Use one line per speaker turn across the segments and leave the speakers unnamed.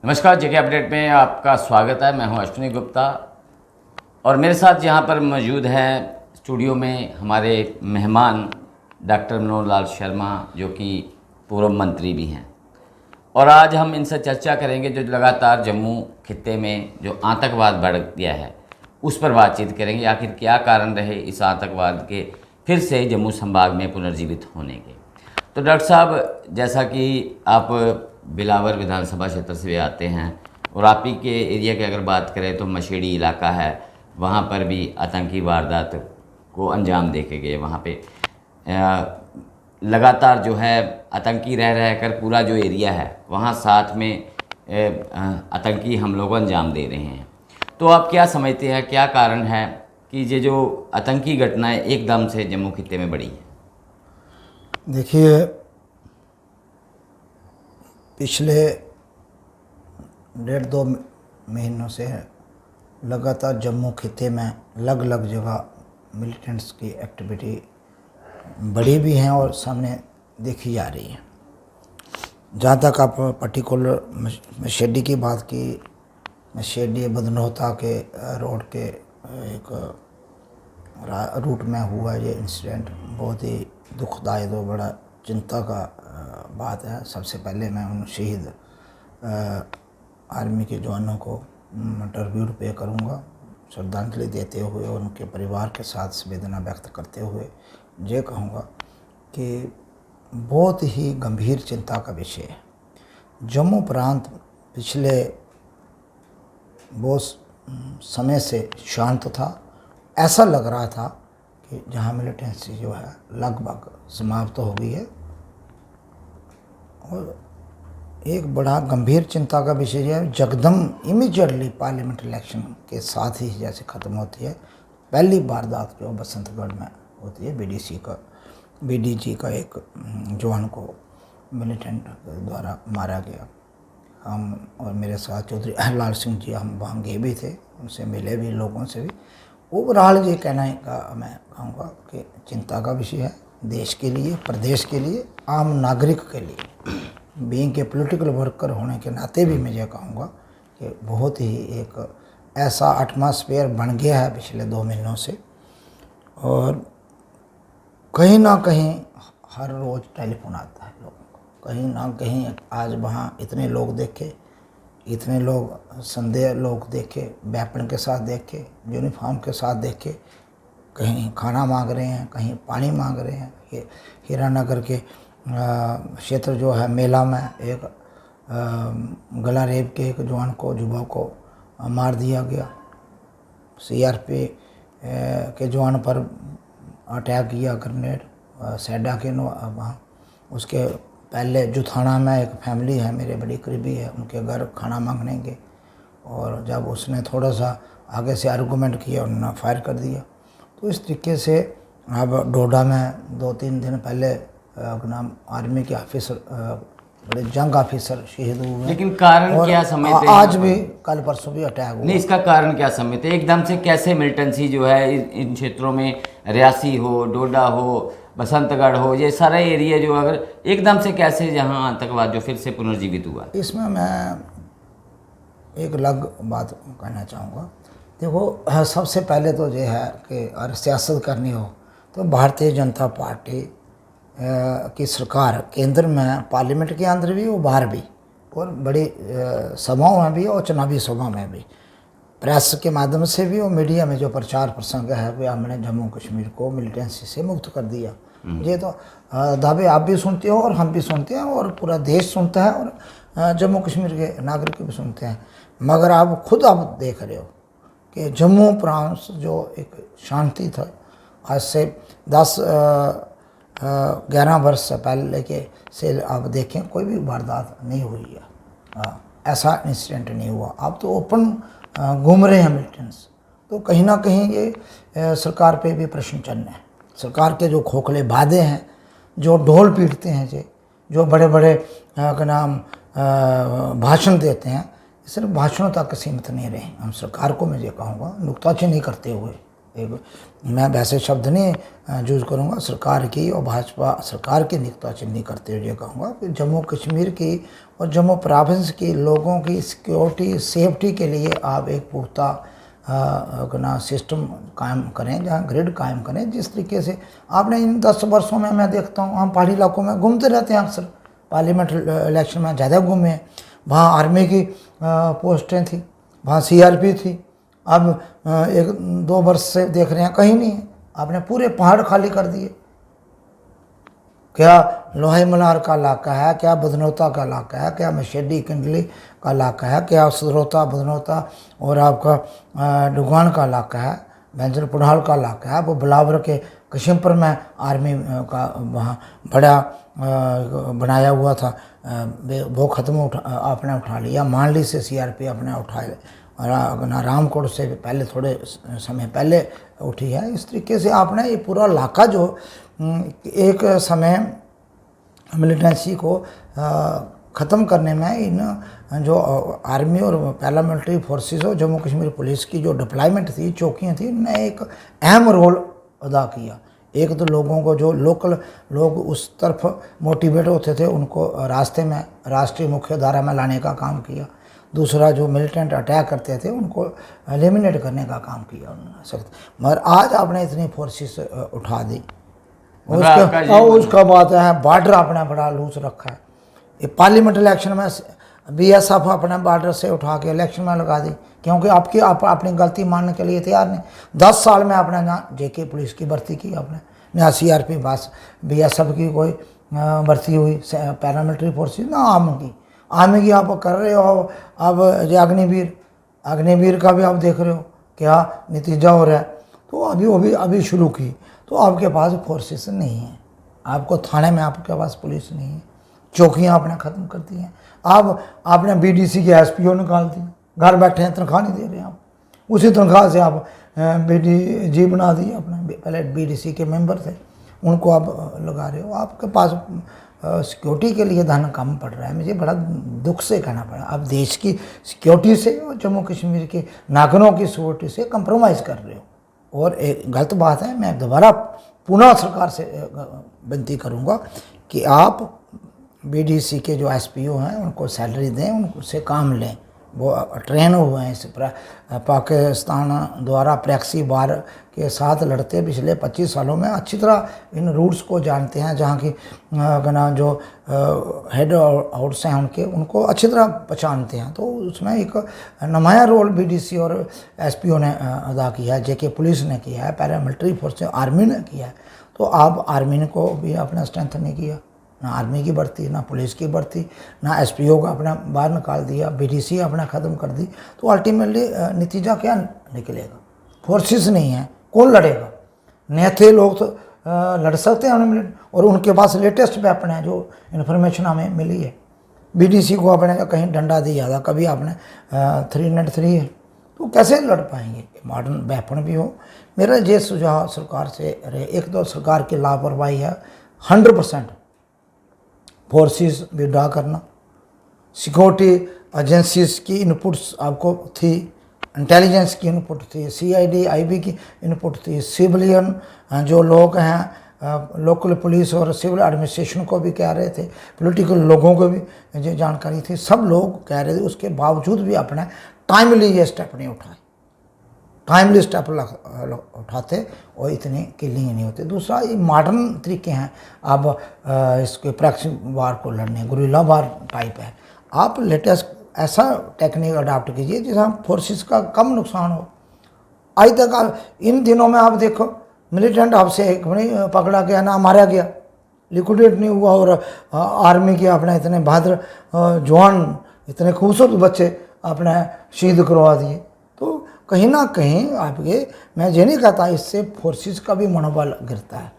नमस्कार, जेके अपडेट में आपका स्वागत है। मैं हूं अश्विनी गुप्ता और मेरे साथ यहाँ पर मौजूद हैं स्टूडियो में हमारे मेहमान डॉक्टर मनोहर लाल शर्मा, जो कि पूर्व मंत्री भी हैं। और आज हम इनसे चर्चा करेंगे जो लगातार जम्मू खित्ते में जो आतंकवाद बढ़ गया है उस पर बातचीत करेंगे। आखिर क्या कारण रहे इस आतंकवाद के फिर से जम्मू संभाग में पुनर्जीवित होने के। तो डॉक्टर साहब, जैसा कि आप बिलावर विधानसभा क्षेत्र से भी आते हैं और आप ही के एरिया की अगर बात करें तो मशेड़ी इलाका है, वहाँ पर भी आतंकी वारदात को अंजाम दे के गए। वहाँ पे लगातार जो है आतंकी रह कर पूरा जो एरिया है वहाँ साथ में आतंकी हमलों को अंजाम दे रहे हैं। तो आप क्या समझते हैं, क्या कारण है कि ये जो आतंकी घटनाएं एकदम से जम्मू खित्ते में बढ़ी हैं?
देखिए, पिछले 1.5-2 महीनों से लगातार जम्मू खित्ते में अलग अलग जगह मिलिटेंट्स की एक्टिविटी बढ़ी भी हैं और सामने देखी जा रही है। जहाँ तक आप पर्टिकुलर मशेडी की बात की, मशेडी बदनोहता के रोड के एक रूट में हुआ ये इंसिडेंट बहुत ही दुखदायक और बड़ा चिंता का बात है। सबसे पहले मैं उन शहीद आर्मी के जवानों को ट्रिब्यूट पे करूँगा, श्रद्धांजलि देते हुए और उनके परिवार के साथ संवेदना व्यक्त करते हुए ये कहूँगा कि बहुत ही गंभीर चिंता का विषय है। जम्मू प्रांत पिछले बहुत समय से शांत था। ऐसा लग रहा था कि जहाँ मिलिटेंसी जो है लगभग समाप्त हो गई है और एक बड़ा गंभीर चिंता का विषय है जकदम इमीडिएटली पार्लियामेंट इलेक्शन के साथ ही जैसे ख़त्म होती है पहली वारदात जो बसंतगढ़ में होती है, बीडीजी का एक जवान को मिलिटेंट द्वारा मारा गया। हम और मेरे साथ चौधरी लाल सिंह जी हम वहाँ गए भी थे, उनसे मिले भी, लोगों से भी। ओवरऑल ये कहना का मैं कहूँगा कि चिंता का विषय है देश के लिए, प्रदेश के लिए, आम नागरिक के लिए। बीइंग के पॉलिटिकल वर्कर होने के नाते भी मैं ये कहूँगा कि बहुत ही एक ऐसा एटमॉस्फेयर बन गया है पिछले 2 महीनों से। और कहीं ना कहीं हर रोज़ टेलीफोन आता है लोगों को, कहीं ना कहीं आज वहाँ इतने लोग देखे, इतने लोग संदेह लोग देखे, वेपन के साथ देखे, यूनिफॉर्म के साथ देखे, कहीं खाना मांग रहे हैं, कहीं पानी मांग रहे हैं। ये हीरानगर के क्षेत्र जो है मेला में एक गला रेप के एक जवान को, युवक को मार दिया गया। सीआरपी के जवान पर अटैक किया ग्रेनेड सैडा के वहाँ। उसके पहले जुथाना में एक फैमिली है मेरे बड़ी करीबी है, उनके घर खाना मांगने गए और जब उसने थोड़ा सा आगे से आर्गूमेंट किया उन्होंने फायर कर दिया। तो इस तरीके से अब डोडा में 2-3 दिन पहले नाम आर्मी के ऑफिसर, बड़े जंग ऑफिसर शहीद हुए।
लेकिन कारण क्या समझते हैं?
आज भी कल परसों भी अटैक हुआ।
नहीं, इसका कारण क्या समझते हैं? एकदम से कैसे मिलिटेंसी जो है इन क्षेत्रों में, रियासी हो, डोडा हो, बसंतगढ़ हो, ये सारा एरिया जो अगर एकदम से कैसे जहां आतंकवाद जो फिर से पुनर्जीवित हुआ?
इसमें मैं एक अलग बात कहना चाहूँगा। देखो, सबसे पहले तो ये है कि अगर सियासत करनी हो तो भारतीय जनता पार्टी की सरकार केंद्र में, पार्लियामेंट के अंदर भी और बाहर भी, और बड़ी सभाओं में भी और चुनावी सभा में भी, प्रेस के माध्यम से भी और मीडिया में जो प्रचार प्रसंग है वो हमने जम्मू कश्मीर को मिलिटेंसी से मुक्त कर दिया। ये तो दावे आप भी सुनते हो और हम भी सुनते हैं और पूरा देश सुनता है और जम्मू कश्मीर के नागरिक भी सुनते हैं। मगर आप खुद आप देख रहे हो कि जम्मू प्रांत जो एक शांति था, आज से 10-11 वर्ष से पहले के से आप देखें कोई भी वारदात नहीं हुई है, ऐसा इंसिडेंट नहीं हुआ। अब तो ओपन घूम रहे हैं मिलिटेंट्स। तो कहीं ना कहीं ये सरकार पे भी प्रश्न चिन्ह है। सरकार के जो खोखले वादे हैं, जो ढोल पीटते हैं, जो बड़े बड़े का नाम भाषण देते हैं, सिर्फ भाषणों तक सीमित नहीं रहे। हम सरकार को मैं ये कहूँगा नुक्ताचीनी करते हुए एक मैं वैसे शब्द नहीं यूज़ करूँगा, सरकार की और भाजपा सरकार की नुक्ताचीनी करते हुए ये कहूँगा कि जम्मू कश्मीर की और जम्मू प्रोविंस की लोगों की सिक्योरिटी सेफ्टी के लिए आप एक पुख्ता अपना सिस्टम कायम करें, जहाँ ग्रिड कायम करें। जिस तरीके से आपने इन 10 वर्षों में मैं देखता हूँ, हम पहाड़ी इलाकों में घूमते रहते हैं, अक्सर पार्लियामेंट इलेक्शन में ज़्यादा घूमे हैं। वहाँ आर्मी की पोस्टें थी, वहाँ CRP थी। अब 1-2 वर्ष से देख रहे हैं कहीं नहीं है। आपने पूरे पहाड़ खाली कर दिए। क्या लोहे मलार का इलाका है, क्या बदनौता का इलाका है, क्या मशेडी कंडली का इलाका है, क्या सदरौता बदनौता और आपका डुगान का इलाका है, बैंजर पुढ़ाल का इलाका है। वो बिलावर के कशिमपुर में आर्मी का वहाँ बड़ा बनाया हुआ था, वो ख़त्म आपने उठा लिया। मांडली से CRP आपने उठाया, रामकोट से पहले थोड़े समय पहले उठी है। इस तरीके से आपने ये पूरा इलाका जो एक समय मिलिटेंसी को ख़त्म करने में इन जो आर्मी और पैरामिलिट्री फोर्सेस और जम्मू कश्मीर पुलिस की जो डिप्लॉयमेंट थी, चौकियाँ थी, उन्होंने एक अहम रोल अदा किया। एक तो लोगों को जो लोकल लोग उस तरफ मोटिवेट होते थे उनको रास्ते में राष्ट्रीय मुख्य धारा में लाने का काम किया। दूसरा जो मिलिटेंट अटैक करते थे उनको एलिमिनेट करने का काम किया उन्होंने सख्त। मगर आज आपने इतनी फोर्सेस उठा दी। उसका बात है बॉर्डर आपने बड़ा लूज रखा है। ये पार्लियामेंट इलेक्शन में BSF अपने बॉर्डर से उठा के इलेक्शन में लगा दी, क्योंकि आप अपनी गलती मानने के लिए तैयार नहीं। 10 साल में आपने ना JK पुलिस की भर्ती की, आपने ना CRP बस BSF की कोई भर्ती हुई, पैरामिलिट्री फोर्सेस ना आर्मी की आप कर रहे हो। अब अग्निवीर का भी आप देख रहे हो क्या नतीजा हो रहा है। तो अभी शुरू की तो आपके पास फोर्सेस नहीं है, आपको थाने में आपके पास पुलिस नहीं है, चौकियाँ आपने ख़त्म कर दी हैं। अब आपने BDC के SPO निकाल दी, घर बैठे हैं, तनख्वाह नहीं दे रहे हैं आप। उसी तनख्वाह से आप BDG बना दिए आपने, पहले BDC के मेंबर थे उनको आप लगा रहे हो। आपके पास सिक्योरिटी के लिए धन कम पड़ रहा है। मुझे बड़ा दुख से कहना पड़ा, आप देश की सिक्योरिटी से और जम्मू कश्मीर के नागरिकों की सिक्योरिटी से कंप्रोमाइज़ कर रहे हो, और एक गलत बात है। मैं दोबारा पुनः सरकार से विनती करूंगा कि आप BDC के जो SPO हैं उनको सैलरी दें, उनसे काम लें। वो ट्रेन हुए हैं इस पाकिस्तान द्वारा प्रैक्सी बार के साथ लड़ते पिछले 25 सालों में, अच्छी तरह इन रूट्स को जानते हैं। जहाँ की जो हेड आउट्स हैं उनको अच्छी तरह पहचानते हैं। तो उसमें एक नुमाया रोल BDC और SPO ने अदा किया है, JK पुलिस ने किया है, पैरामिलिट्री फोर्स आर्मी ने किया है। तो आप आर्मी को भी अपना स्ट्रेंथ नहीं किया, ना आर्मी की भर्ती, ना पुलिस की भर्ती, ना SPO का अपना बाहर निकाल दिया, BDC अपना ख़त्म कर दी। तो अल्टीमेटली नतीजा क्या निकलेगा? फोर्सेस नहीं है, कौन लड़ेगा? नेते लोग तो लड़ सकते हैं उन्हें, और उनके पास लेटेस्ट वेपन है जो इन्फॉर्मेशन हमें मिली है। BDC को आपने कहीं डंडा दिया था, कभी आपने 303 है, तो कैसे लड़ पाएंगे? मॉडर्न वेपन भी हो। मेरा ये सुझाव सरकार से रहे, एक तो सरकार की लापरवाही है 100%, फोर्सेस विड्रॉ करना, सिक्योरिटी एजेंसीज की इनपुट्स आपको थी, इंटेलिजेंस की इनपुट थी, CID IB की इनपुट थी, सिविलियन जो लोग हैं लोकल पुलिस और सिविल एडमिनिस्ट्रेशन को भी कह रहे थे, पॉलिटिकल लोगों को भी जो जानकारी थी, सब लोग कह रहे थे। उसके बावजूद भी अपने टाइमली ये स्टेप नहीं उठाए। टाइमली स्टेप उठाते और इतनी किलिंग नहीं होती। दूसरा ये मॉडर्न तरीके हैं, अब इसके प्रैक्टिस वार को लड़ने, गुरिल्ला वार टाइप है। आप लेटेस्ट ऐसा टेक्निक अडाप्ट कीजिए जिसमें फोर्सेस का कम नुकसान हो। आज तक इन दिनों में आप देखो मिलिटेंट आपसे एक नहीं पकड़ा गया ना मारा गया, लिक्विडेट नहीं हुआ, और आर्मी के अपने इतने बहादुर जवान, इतने खूबसूरत बच्चे अपने शहीद करवा दिए। तो कहीं ना कहीं आपके, मैं ये नहीं कहता, इससे फोर्सेस का भी मनोबल गिरता है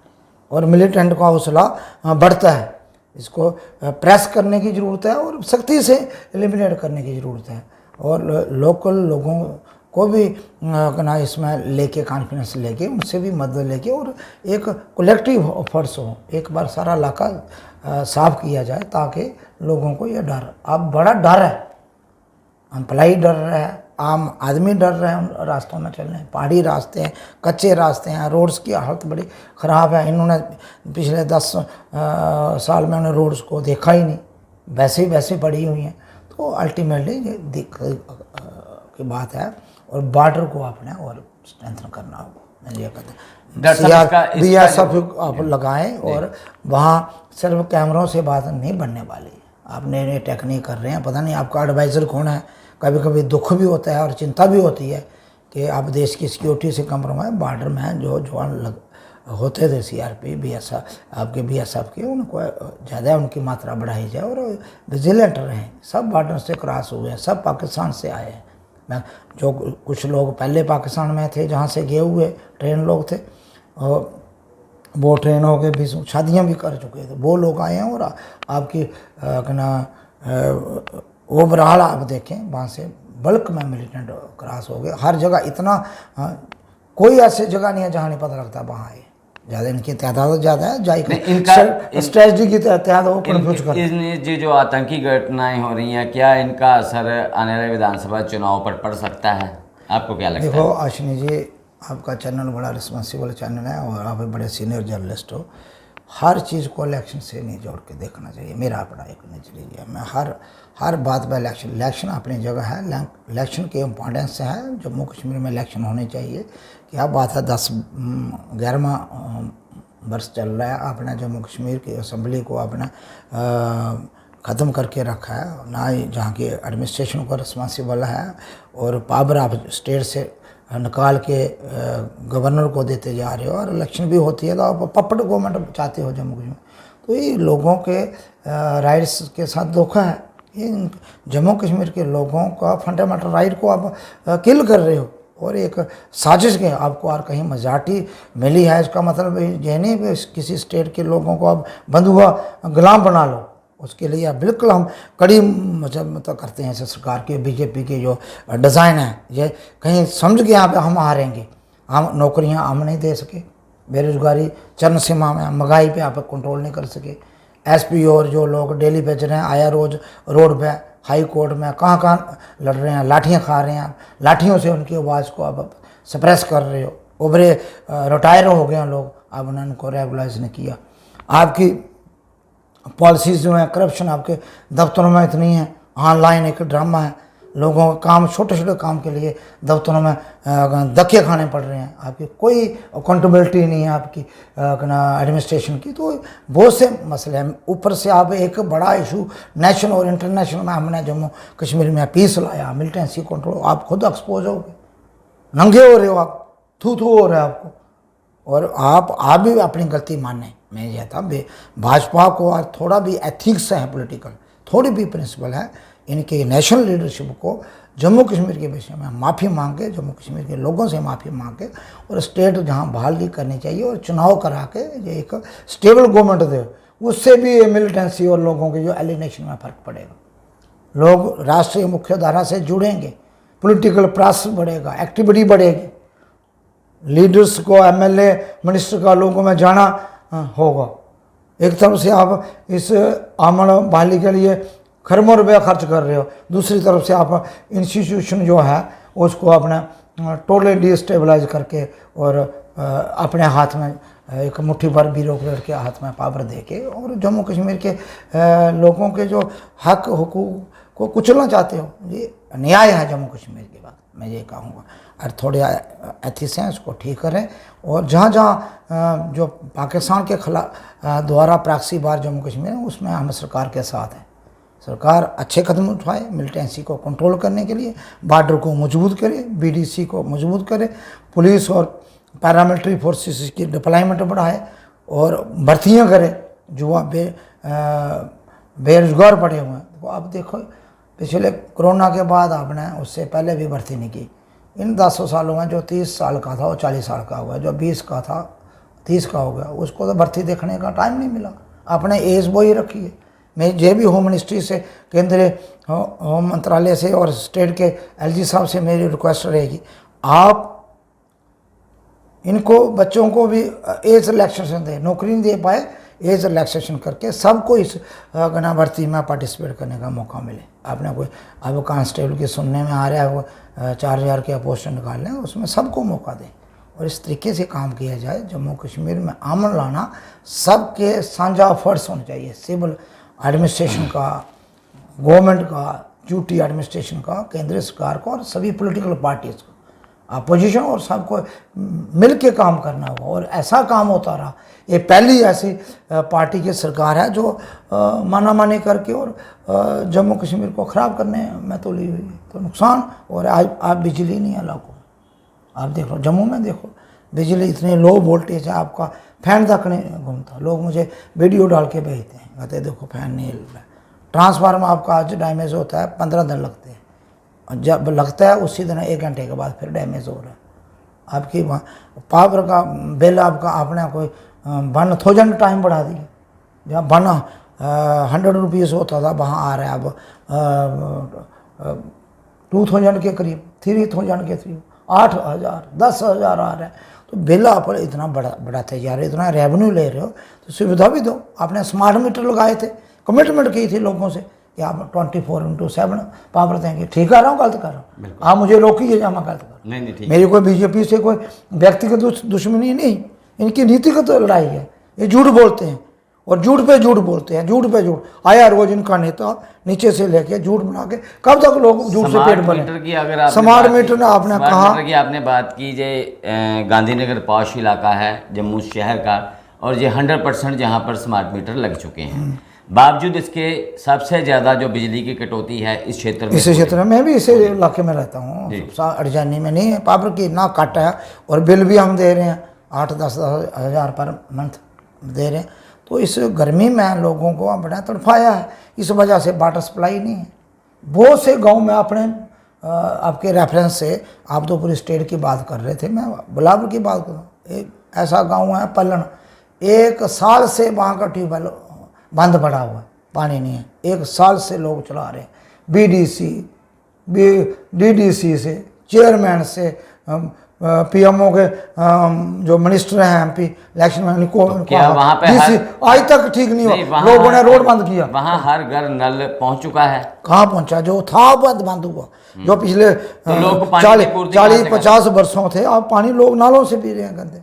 और मिलिटेंट का हौसला बढ़ता है। इसको प्रेस करने की ज़रूरत है और सख्ती से एलिमिनेट करने की ज़रूरत है, और लोकल लोगों को भी ना इसमें लेके कॉन्फिडेंस लेके उनसे भी मदद लेके और एक कलेक्टिव एफर्ट्स हो। एक बार सारा इलाका साफ किया जाए ताकि लोगों को ये डर, अब बड़ा डर है, एम्प्लॉई डर रहा है, आम आदमी डर रहे हैं रास्तों में चलने। पहाड़ी रास्ते हैं, कच्चे रास्ते हैं, रोड्स की हालत बड़ी ख़राब है। इन्होंने पिछले 10 साल में उन्होंने रोड्स को देखा ही नहीं, वैसे पड़ी हुई हैं। तो अल्टीमेटली ये दिक्कत की बात है और बॉर्डर को आपने और स्ट्रेंथन करना होगा। मैं ये कहता हूँ BSF आप लगाएं और वहाँ सिर्फ कैमरों से बात नहीं बनने वाली। आप नई नई टेक्निक कर रहे हैं, पता नहीं आपका एडवाइज़र कौन है। कभी कभी दुख भी होता है और चिंता भी होती है कि आप देश की सिक्योरिटी से कंप्रोमाइज। बॉर्डर में जो जवान होते थे CRP BSF आपके BSF के, उनको ज़्यादा उनकी मात्रा बढ़ाई जाए और विजिलेंट रहें। सब बॉर्डर से क्रॉस हुए हैं, सब पाकिस्तान से आए हैं। मैं जो कुछ लोग पहले पाकिस्तान में थे, जहाँ से गए हुए ट्रेन लोग थे, और वो ट्रेनों के भी शादियाँ भी कर चुके थे, वो लोग आए हैं। और आपकी ओवरऑल आप देखें वहाँ से बल्क में मिलिटेंट क्रॉस हो गए हर जगह। इतना कोई ऐसी जगह नहीं है जहाँ नहीं पता लगता वहाँ है। ज़्यादा इनकी तादाद ज़्यादा है, जाए स्ट्रेटजी की तादाद वो कन्फ्यूज कर।
ये जो आतंकी घटनाएं हो रही हैं, क्या इनका असर आने वाले विधानसभा चुनाव पर पड़ सकता है? आपको क्या लगता है?
देखो अश्विनी जी, आपका चैनल बड़ा रिस्पॉन्सिबल चैनल है और आप बड़े सीनियर जर्नलिस्ट हो। हर चीज़ को इलेक्शन से नहीं जोड़ के देखना चाहिए, मेरा अपना एक नजरिया है। मैं हर बात पर इलेक्शन अपनी जगह है, इलेक्शन के इम्पोर्टेंस है। जम्मू कश्मीर में इलेक्शन होने चाहिए। क्या बात है, 11वां वर्ष चल रहा है, आपने जम्मू कश्मीर की असम्बली को आपने ख़त्म करके रखा है ना। जहाँ की एडमिनिस्ट्रेशन को रिस्पॉन्सिबल है और पावर आप स्टेट से निकाल के गवर्नर को देते जा रहे हो और इलेक्शन भी होती है तो आप पपड़ गवर्नमेंट चाहते हो जम्मू कश्मीर। तो ये लोगों के राइट्स के साथ धोखा है। ये जम्मू कश्मीर के लोगों का फंडामेंटल राइट को आप किल कर रहे हो और एक साजिश के आपको और कहीं मेजॉरिटी मिली है। इसका मतलब ये नहीं कि किसी स्टेट के लोगों को आप बंधुआ गुलाम बना लो। उसके लिए आप बिल्कुल हम कड़ी मतलब करते हैं सरकार के बीजेपी के जो डिज़ाइन है, ये कहीं समझ के यहाँ पे हम हारेंगे। हम नौकरियाँ हम नहीं दे सके, बेरोजगारी चरम सीमा में, महंगाई पे आप कंट्रोल नहीं कर सके। SP और जो लोग डेली बेच रहे हैं, आया रोज रोड पे, हाई कोर्ट में कहाँ लड़ रहे हैं, लाठियाँ खा रहे हैं। लाठियों से उनकी आवाज़ को आप सप्रेस कर रहे हो। उभरे रिटायर हो गए हैं लोग, अब उन्होंने उनको रेगुलाइज नहीं किया। आपकी पॉलिसीज़ जो है, करप्शन आपके दफ्तरों में इतनी है। ऑनलाइन एक ड्रामा है, लोगों का काम छोटे छोटे काम के लिए दफ्तरों में धक्के खाने पड़ रहे हैं। आपकी कोई अकाउंटेबिलिटी नहीं है आपकी एडमिनिस्ट्रेशन की। तो बहुत से मसले हैं। ऊपर से आप एक बड़ा इशू नेशनल और इंटरनेशनल में हमने जम्मू कश्मीर में पीस लाया, मिलिटेंसी कंट्रोल। आप खुद एक्सपोज हो गए, नंगे हो रहे हो, आप थू हो रहे हो आपको। और आप भी अपनी गलती माने। मैं यह था भाजपा को और थोड़ा भी एथिक्स है, पॉलिटिकल थोड़ी भी प्रिंसिपल है, इनके नेशनल लीडरशिप को जम्मू कश्मीर के विषय में माफ़ी मांग के, जम्मू कश्मीर के लोगों से माफ़ी मांग के और स्टेट जहां बहाली करनी चाहिए और चुनाव करा के ये एक स्टेबल गवर्नमेंट दे, उससे भी मिलिटेंसी और लोगों के जो एलिनेशन में फ़र्क पड़ेगा। लोग राष्ट्रीय मुख्य धारा से जुड़ेंगे, पॉलिटिकल प्रेस बढ़ेगा, एक्टिविटी बढ़ेगी, लीडर्स को MLA मिनिस्टर का लोगों में जाना होगा। एक तरफ से आप इस अमन बहाली के लिए खरबों रुपया खर्च कर रहे हो, दूसरी तरफ से आप इंस्टीट्यूशन जो है उसको अपने टोटली डिस्टेबलाइज करके और अपने हाथ में एक मुट्ठी भर ब्यूरोक्रेट के हाथ में पावर दे के और जम्मू कश्मीर के लोगों के जो हक हुकूक को कुचलना चाहते हो। ये अन्याय है जम्मू कश्मीर की बात, मैं ये कहूँगा। और थोड़े एथिक्स हैं उसको ठीक करें और जहाँ जहाँ जो पाकिस्तान के खिलाफ द्वारा प्रॉक्सी वार जम्मू कश्मीर है उसमें हम सरकार के साथ हैं। सरकार अच्छे कदम उठाए मिलिटेंसी को कंट्रोल करने के लिए, बॉर्डर को मजबूत करे, BDC को मजबूत करे, पुलिस और पैरामिलिट्री फोर्सेस की डिप्लॉयमेंट बढ़ाए और भर्तियाँ करे। युवा बेरोजगार पड़े हुए हैं। तो आप देखो पिछले कोरोना के बाद आपने उससे पहले भी भर्ती नहीं की। इन 10 सालों में जो 30 साल का था वो 40 साल का हुआ, जो 20 का था 30 का हो गया। उसको तो भर्ती देखने का टाइम नहीं मिला। आपने एज वही रखी है। मैं ये भी होम मिनिस्ट्री से, केंद्रीय होम मंत्रालय से और स्टेट के LG साहब से मेरी रिक्वेस्ट रहेगी, आप इनको बच्चों को भी एज रिलैक्सेशन दें। नौकरी नहीं दे पाए, एज रिलैक्सेशन करके सबको इस गना भर्ती में पार्टिसिपेट करने का मौका मिले। आपने कोई अब कांस्टेबल की सुनने में आ रहा है वो 4000 के पोस्ट निकाल लें, उसमें सबको मौका दें और इस तरीके से काम किया जाए। जम्मू कश्मीर में अमन लाना सबके साझा एफर्ट्स होने चाहिए, सिविल एडमिनिस्ट्रेशन का, गवर्नमेंट का, ड्यूटी एडमिनिस्ट्रेशन का, केंद्रीय सरकार का और सभी पॉलिटिकल पार्टीज़ को, अपोजिशन और सबको मिल के काम करना होगा। और ऐसा काम होता रहा, ये पहली ऐसी पार्टी की सरकार है जो माना मानी करके और जम्मू कश्मीर को ख़राब करने में तुली हुई है। तो नुकसान। और आज आप बिजली नहीं है इलाकों में, आप देख लो जम्मू में, देखो बिजली इतनी लो वोल्टेज है, आपका फैन तक नहीं घूमता। लोग मुझे वीडियो डाल के भेजते हैं, कहते देखो फैन नहीं हिल रहा है। ट्रांसफार्मर आपका आज डैमेज होता है 15 दिन लगते हैं, और जब लगता है उसी दिन 1 घंटे के बाद फिर डैमेज हो रहा है। आपकी पावर का बिल आपका आपने कोई 1000 टाइम बढ़ा दिया। जहाँ 100 रुपीज़ होता था वहाँ आ रहा है अब 2000 के करीब, 3000 के करीब, 8000, 10,000 आ रहा है। तो बिल आप इतना बढ़ाते जा रहे हो, इतना रेवेन्यू ले रहे हो, तो सुविधा भी दो। आपने स्मार्ट मीटर लगाए थे, कमिटमेंट की थी लोगों से कि आप 24/7 पावर देंगे। ठीक कर रहा हूँ, गलत कर रहा हूँ? आप मुझे रोकिए जहाँ मैं गलत कर रहा हूँ।
नहीं,
मेरी कोई बीजेपी से कोई व्यक्तिगत दुश्मनी नहीं, इनकी नीतिगत लड़ाई है। ये झूठ बोलते हैं और झूठ पे झूठ बोलते हैं, झूठ पे झूठ। आया रोज इनका नेता नीचे से लेके झूठ बना के, कब तक लोग झूठ से पेट भरे। स्मार्ट मीटर आपने कहा
की आपने बात की, जे गांधीनगर पॉश इलाका है जम्मू शहर का, और ये 100% जहाँ पर स्मार्ट मीटर लग चुके हैं। बावजूद इसके सबसे ज़्यादा जो बिजली की कटौती है इस क्षेत्र में,
मैं भी इसी इलाके में रहता हूँ, अड़जानी में नहीं है पावर की ना कट है, और बिल भी हम दे रहे हैं 8-10 हज़ार पर मंथ दे रहे हैं। तो इस गर्मी में लोगों को बड़ा तड़फाया है, इस वजह से वाटर सप्लाई नहीं है। बहुत से गांव में अपने आपके रेफरेंस से, आप तो पूरी स्टेट की बात कर रहे थे, मैं बिलावर की बात कर रहा हूँ। एक ऐसा गांव है पलन, 1 साल से वहाँ का ट्यूबवेल बंद पड़ा हुआ है, पानी नहीं है। 1 साल से लोग चला रहे हैं, DDC से, चेयरमैन से, PMO के जो मिनिस्टर हैं MP इलेक्शन में, आज तक ठीक नहीं हुआ। लोगों ने रोड बंद किया,
वहाँ हर घर नल पहुँच चुका है।
कहाँ पहुँचा? जो था बंद हुआ, जो पिछले 40-50 वर्षों थे, अब पानी लोग नालों से पी रहे हैं गंदे।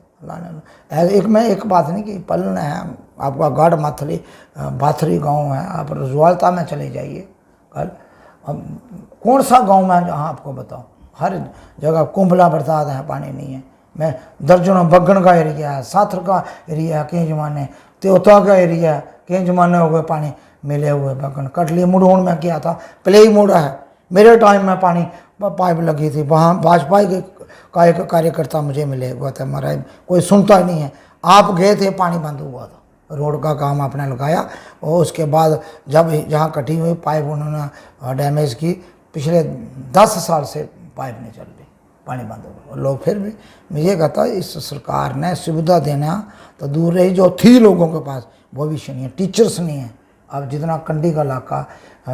एक बात नहीं कि पलन है आपका, गढ़ माथली बाथरी गांव है, आप रजवालता में चले जाइए कल, कौन सा गांव में जहाँ आपको बताऊँ, हर जगह कुंभला बरसात है, पानी नहीं है। मैं दर्जनों बग्गन का एरिया है, साथर का एरिया है, कई जमाने त्योता का एरिया है, कई जमाने हो गए पानी मिले हुए। बग्गन कटली मुड़ोन में किया था, प्ले मोड़ा है, मेरे टाइम में पानी पाइप लगी थी, वहाँ भाजपा का एक कार्यकर्ता मुझे मिले हुआ था, हमारा कोई सुनता ही नहीं है। आप गए थे, पानी बंद हुआ था, रोड का काम आपने लगाया, और उसके बाद जब जहाँ कटी हुई पाइप उन्होंने डैमेज की, पिछले 10 साल से पाइप नहीं चल रही, पानी बंद हो गया। लोग फिर भी मुझे कहता है इस सरकार ने सुविधा देना तो दूर रही, जो थी लोगों के पास वो भी नहीं है, टीचर्स नहीं है। अब जितना कंडी का इलाका,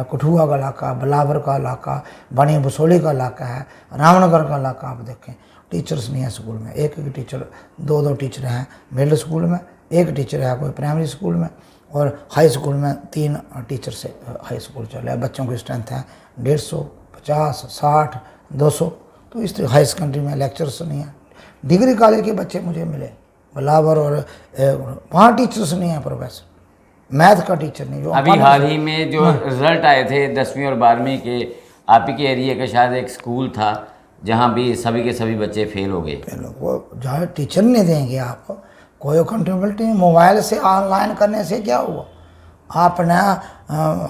कठुआ का इलाका, बिलावर का इलाका, बनी बसोली का इलाका है, रामनगर का इलाका, आप देखें टीचर्स नहीं है स्कूल में। एक टीचर, 2 टीचर हैं मिडिल स्कूल में, 1 टीचर है कोई प्राइमरी स्कूल में, और हाई स्कूल में 3 टीचर से हाई स्कूल चल रहा है। बच्चों की स्ट्रेंथ है 150, 50, 60, 200। तो इस हाई सेकेंडरी में लेक्चर्स नहीं है। डिग्री कॉलेज के बच्चे मुझे मिले बिलावर, और वहाँ टीचर्स नहीं है, प्रोफेसर मैथ का टीचर नहीं। जो
अभी हाल ही में जो रिजल्ट आए थे 10वीं और 12वीं के, आप ही के एरिया का शायद एक स्कूल था जहाँ भी सभी के सभी बच्चे फेल हो गए।
वो जहाँ टीचर नहीं देंगे आपको, कोई अकाउंटेबिलिटी नहीं। मोबाइल से ऑनलाइन करने से क्या हुआ? आपने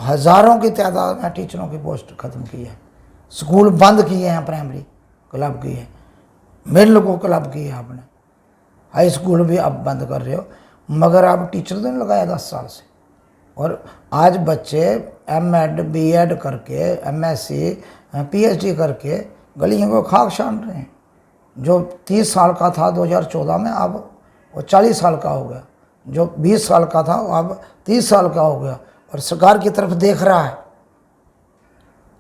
हज़ारों की तादाद में टीचरों की पोस्ट ख़त्म की है, स्कूल बंद किए हैं, प्राइमरी क्लब किए हैं, मिडिल को क्लब किए आपने, हाई स्कूल भी अब बंद कर रहे हो, मगर आप टीचर तो नहीं लगाया 10 साल से। और आज बच्चे M.Ed, B.Ed करके, MSc, PhD करके गलियों को खाक छान रहे हैं। जो 30 साल का था 2014 में, अब वो 40 साल का हो गया। जो 20 साल का था अब 30 साल का हो गया। और सरकार की तरफ देख रहा है,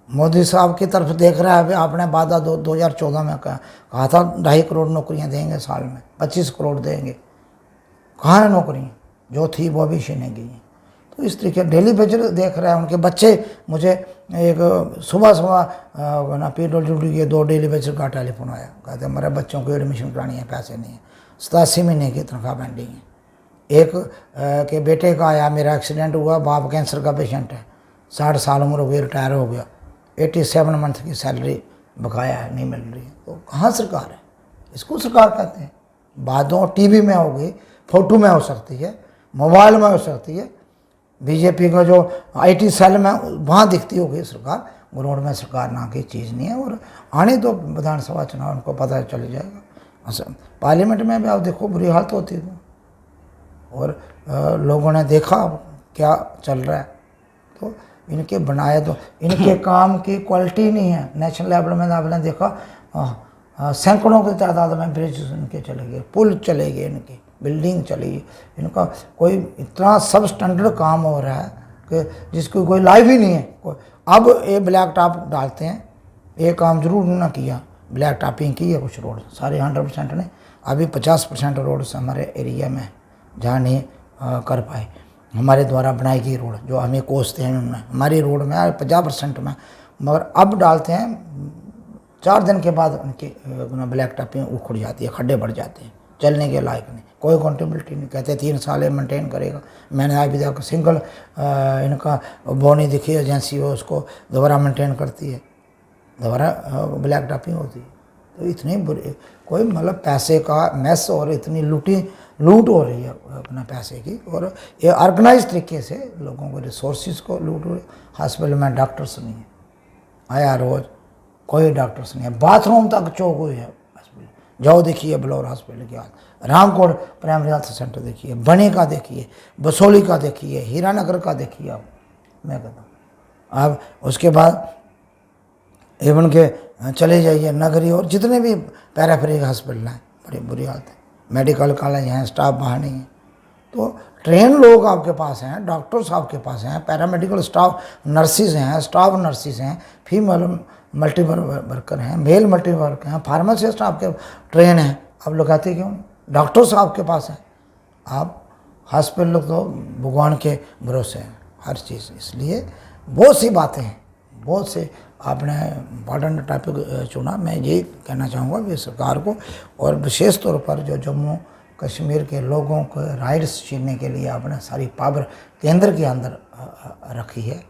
मोदी साहब की तरफ देख रहा है। आपने वादा 2014 में कहा था 2.5 करोड़ नौकरियां देंगे साल में, 25 करोड़ देंगे। कहाँ है नौकरियाँ? जो थी वो भी छीने गई हैं। तो इस तरीके डेली बेजर देख रहे हैं उनके बच्चे। मुझे एक सुबह ना PWD के 2 डेली बेजर का टेलीफोन आया, कहते हमारे बच्चों को एडमिशन करानी है, पैसे नहीं है, 87 महीने की तनख्वाह पेंडिंग है। एक के बेटे का आया, मेरा एक्सीडेंट हुआ, बाप कैंसर का पेशेंट है, 60 साल उम्र हो गई, रिटायर हो गया, 87 मंथ की सैलरी बकाया है, नहीं मिल रही है। तो कहाँ सरकार है? इसको सरकार कहते हैं। बातों टीवी में होगी, फोटो में हो सकती है, मोबाइल में हो सकती है, बीजेपी का जो IT सेल में वहाँ दिखती होगी सरकार, ग्राउंड में सरकार नाम की चीज़ नहीं है। और आने तो विधानसभा चुनाव उनको पता चल जाएगा। अच्छा, पार्लियामेंट में भी आप देखो बुरी हालत होती है, और लोगों ने देखा क्या चल रहा है। तो इनके बनाए तो इनके काम की क्वालिटी नहीं है। नेशनल लेवल में आपने देखा सैकड़ों की तादाद में ब्रिज इनके चले गए, पुल चले गए, इनकी बिल्डिंग चली, इनका कोई इतना सब स्टैंडर्ड काम हो रहा है कि जिसकी कोई लाइफ ही नहीं है। अब ये ब्लैक टॉप डालते हैं, ये काम जरूर उन्होंने किया, ब्लैक टॉपिंग की है कुछ रोड, सारे 100% ने। अभी 50% रोड्स हमारे एरिया में जहाँ नहीं कर पाए, हमारे द्वारा बनाई गई रोड जो हमें कोसते हैं उन्होंने, हमारी रोड में 50% में, मगर अब डालते हैं 4 दिन के बाद उनकी ब्लैक टॉपिंग उखड़ जाती है, खड्डे बढ़ जाते हैं, चलने के लायक नहीं, कोई अकाउंटेबिलिटी नहीं। कहते 3 साल मेंटेन करेगा। मैंने अभी तक सिंगल इनका वो नहीं दिखी एजेंसी हो उसको दोबारा मेंटेन करती है, दोबारा ब्लैक टॉपिंग होती है। तो इतनी बुरी कोई मतलब पैसे का मैस और इतनी लूट हो रही है अपना पैसे की, और ये ऑर्गेनाइज तरीके से लोगों को रिसोर्सिस को लूट हो रही है। हॉस्पिटल में डॉक्टर्स नहीं है, आया रोज़ कोई डॉक्टर्स नहीं है, बाथरूम तक चौक हुई है हॉस्पिटल। जाओ देखिए ब्लोर हॉस्पिटल के हाल, रामकोट प्राइमरी हेल्थ सेंटर देखिए, बनी का देखिए, बसोली का देखिए, हीरानगर का देखिए। आप मैं कहता हूँ अब उसके बाद एवं के चले जाइए नगरी और जितने भी पैराफेरी हॉस्पिटल हैं, बड़ी बुरी हालत है। मेडिकल कॉलेज हैं, स्टाफ बाहर नहीं है। तो ट्रेन लोग आपके पास हैं, डॉक्टर्स आपके पास हैं, पैरामेडिकल स्टाफ नर्सिस हैं, स्टाफ नर्सिस हैं, फीमेल मल्टी वर्कर हैं, मेल मल्टी वर्कर हैं, फार्मासिस्ट आपके ट्रेन हैं। आप लोग कहते क्यों? डॉक्टर्स आपके पास हैं। आप हॉस्पिटल तो भगवान के भरोसे हैं हर चीज़। इसलिए बहुत सी बातें हैं, बहुत से आपने इम्पॉर्टेंट टॉपिक चुना। मैं ये कहना चाहूँगा कि सरकार को, और विशेष तौर पर जो जम्मू कश्मीर के लोगों को राइट्स छीनने के लिए आपने सारी पावर केंद्र के अंदर रखी है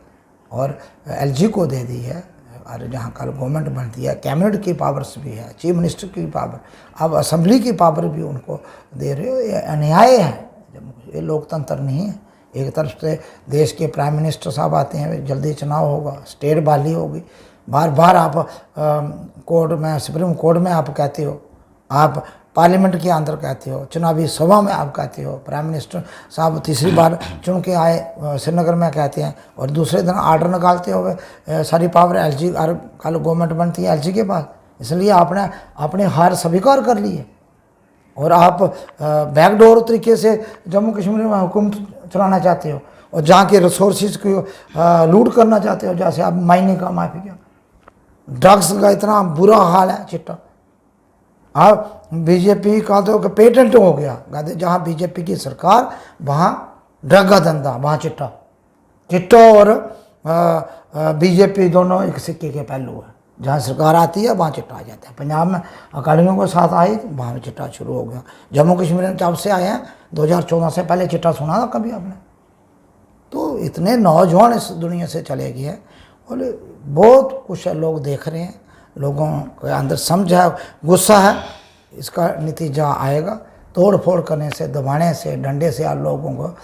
और LG को दे दी है, और जहाँ कल गवर्नमेंट बनती है कैबिनेट की पावर्स भी है, चीफ मिनिस्टर की पावर, अब असेंबली की पावर भी उनको दे रहे हो। ये अन्याय है, ये लोकतंत्र नहीं है। एक तरफ से देश के प्राइम मिनिस्टर साहब आते हैं, जल्दी चुनाव होगा, स्टेट बहाली होगी, बार बार आप कोर्ट में, सुप्रीम कोर्ट में आप कहते हो, आप पार्लियामेंट के अंदर कहते हो, चुनावी सभा में आप कहते हो, प्राइम मिनिस्टर साहब तीसरी बार चुन के आए श्रीनगर में कहते हैं, और दूसरे दिन आर्डर निकालते हुए सारी पावर LG, और कल गवर्नमेंट बनती है LG के पास। इसलिए आपने अपनी हार स्वीकार कर ली है, और आप बैकडोर तरीके से जम्मू कश्मीर में हुकूमत चलाना चाहते हो, और जहाँ के रिसोर्सेज को लूट करना चाहते हो। जैसे आप मायने का माफिया, ड्रग्स का इतना बुरा हाल है, चिट्टा। अब बीजेपी का तो पेटेंट हो गया, जहाँ बीजेपी की सरकार वहाँ ड्रग का धंधा, वहाँ चिट्टा और बीजेपी दोनों एक सिक्के के पहलू है। जहाँ सरकार आती है वहाँ चिट्टा आ जाता है। पंजाब में अकालियों के साथ आई तो वहाँ चिट्टा शुरू हो गया। जम्मू कश्मीर में जब से आए हैं 2014 से पहले चिट्टा सुना था कभी आपने? तो इतने नौजवान इस दुनिया से चले गए हैं, और बहुत कुछ लोग देख रहे हैं, लोगों के अंदर समझ है, गुस्सा है, इसका नतीजा आएगा। तोड़ फोड़ करने से, दबाने से, डंडे से आप लोगों को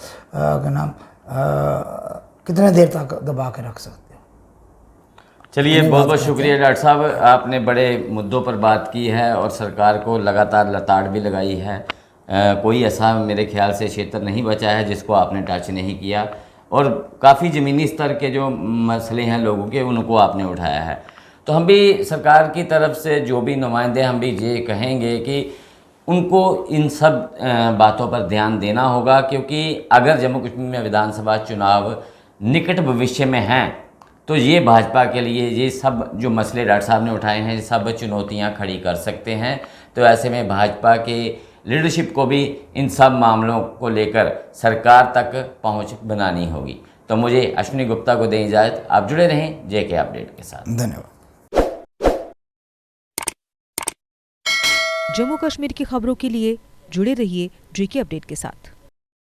कितने देर तक दबा के रख सकते हो।
चलिए, बहुत बहुत शुक्रिया डॉक्टर साहब, आपने बड़े मुद्दों पर बात की है और सरकार को लगातार लताड़ भी लगाई है। कोई ऐसा मेरे ख्याल से क्षेत्र नहीं बचा है जिसको आपने टच नहीं किया, और काफ़ी ज़मीनी स्तर के जो मसले हैं लोगों के, उनको आपने उठाया है। तो हम भी सरकार की तरफ से जो भी नुमाइंदे, हम भी ये कहेंगे कि उनको इन सब बातों पर ध्यान देना होगा, क्योंकि अगर जम्मू कश्मीर में विधानसभा चुनाव निकट भविष्य में हैं तो ये भाजपा के लिए ये सब जो मसले डॉक्टर साहब ने उठाए हैं, ये सब चुनौतियां खड़ी कर सकते हैं। तो ऐसे में भाजपा के लीडरशिप को भी इन सब मामलों को लेकर सरकार तक पहुंच बनानी होगी। तो मुझे अश्विनी गुप्ता को दें इजाज़त। आप जुड़े रहें JK अपडेट के साथ।
धन्यवाद।
जम्मू कश्मीर की खबरों के लिए जुड़े रहिए JK अपडेट के साथ।